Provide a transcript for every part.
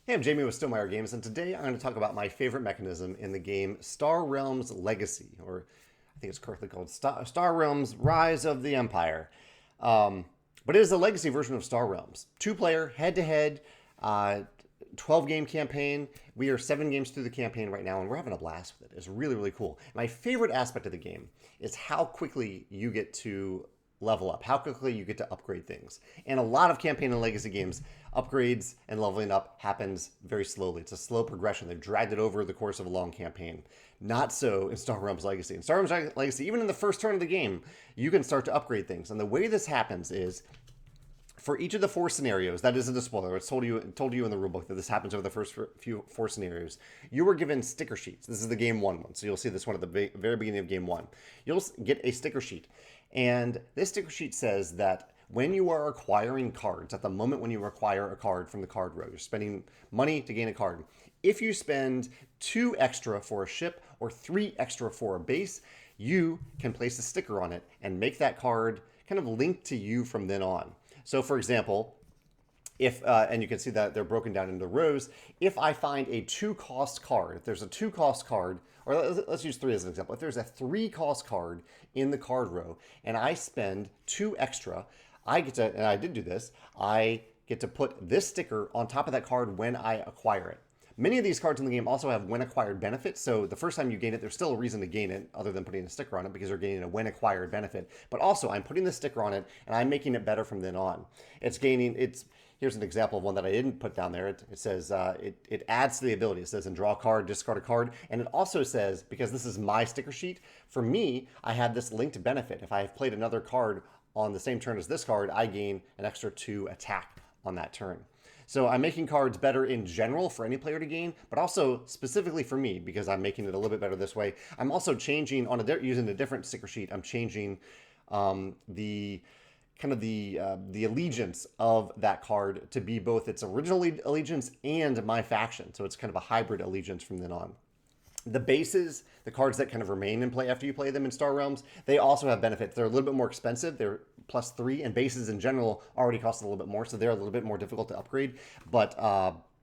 Hey, I'm Jamey with Stonemaier Games, and today I'm going to talk about my favorite mechanism in the game Star Realms Legacy, or I think it's correctly called Star Realms Rise of the Empire. Um, but it is a legacy version of Star Realms. Two player, head to head, 12 game campaign. We are 7 games through the campaign right now, and we're having a blast with it. It's really, really cool. My favorite aspect of the game is how quickly you get to level up, how quickly you get to upgrade things. And a lot of campaign and legacy games, upgrades and leveling up happens very slowly. It's a slow progression. They've dragged it over the course of a long campaign. Not so in Star Realms Legacy. In Star Realms Legacy, even in the first turn of the game, you can start to upgrade things. And the way this happens is for each of the 4 scenarios, that isn't a spoiler. It's told you in the rulebook that this happens over the first few 4 scenarios. You were given sticker sheets. This is the game one, so you'll see this one at the very beginning of game one. You'll get a sticker sheet, and this sticker sheet says that when you are acquiring cards, at the moment when you acquire a card from the card row, you're spending money to gain a card. If you spend 2 extra for a ship or 3 extra for a base, you can place a sticker on it and make that card kind of linked to you from then on. So, for example, if and you can see that they're broken down into rows. If I find a 2-cost card, if there's a 2-cost card, or let's use 3 as an example. If there's a 3-cost card in the card row and I spend 2 extra, I get to, and I did do this, I get to put this sticker on top of that card when I acquire it. Many of these cards in the game also have when acquired benefits, so the first time you gain it, there's still a reason to gain it other than putting a sticker on it because you're gaining a when acquired benefit. But also, I'm putting the sticker on it and I'm making it better from then on. Here's an example of one that I didn't put down there. It says, it adds to the ability. It says, and draw a card, discard a card. And it also says, because this is my sticker sheet, for me, I have this linked benefit. If I have played another card on the same turn as this card, I gain an extra 2 attack on that turn. So I'm making cards better in general for any player to gain, but also specifically for me because I'm making it a little bit better this way. I'm also changing using a different sticker sheet. I'm changing the allegiance of that card to be both its original allegiance and my faction. So it's kind of a hybrid allegiance from then on. The bases, the cards that kind of remain in play after you play them in Star Realms, they also have benefits. They're a little bit more expensive. They're +3, and bases in general already cost a little bit more, so they're a little bit more difficult to upgrade. But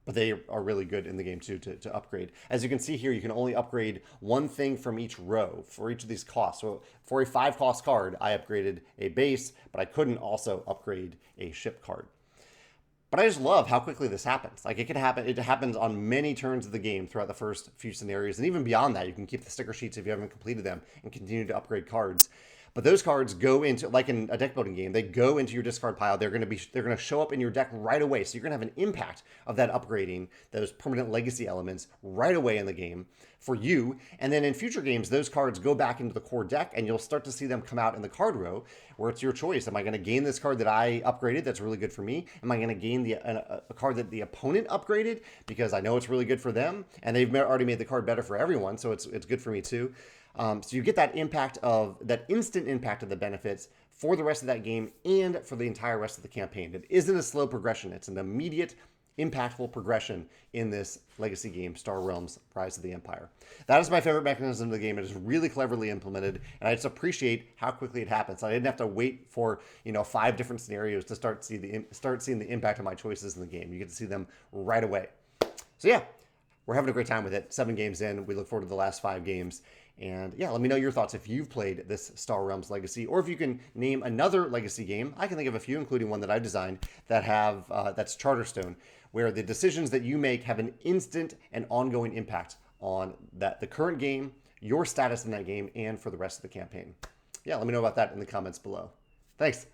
they are really good in the game too to upgrade. As you can see here, you can only upgrade one thing from each row for each of these costs. So for a 5-cost card, I upgraded a base, but I couldn't also upgrade a ship card. But I just love how quickly this happens. Like, it can happen. It happens on many turns of the game throughout the first few scenarios, and even beyond that, you can keep the sticker sheets if you haven't completed them and continue to upgrade cards. But those cards go into, like in a deck building game, they go into your discard pile. They're going to show up in your deck right away. So you're going to have an impact of that upgrading, those permanent legacy elements right away in the game for you. And then in future games, those cards go back into the core deck, and you'll start to see them come out in the card row, where it's your choice. Am I going to gain this card that I upgraded that's really good for me? Am I going to gain a card that the opponent upgraded because I know it's really good for them, and they've already made the card better for everyone, so it's good for me too. So you get that instant impact of the benefits for the rest of that game and for the entire rest of the campaign. It isn't a slow progression. It's an immediate, impactful progression in this legacy game, Star Realms Rise of the Empire. That is my favorite mechanism of the game. It is really cleverly implemented, and I just appreciate how quickly it happens. I didn't have to wait for 5 different scenarios to start seeing the impact of my choices in the game. You get to see them right away. So yeah, we're having a great time with it. 7 games in. We look forward to the last 5 games. And yeah, let me know your thoughts if you've played this Star Realms Legacy, or if you can name another Legacy game. I can think of a few, including one that I designed that that's Charterstone, where the decisions that you make have an instant and ongoing impact on the current game, your status in that game, and for the rest of the campaign. Yeah, let me know about that in the comments below. Thanks.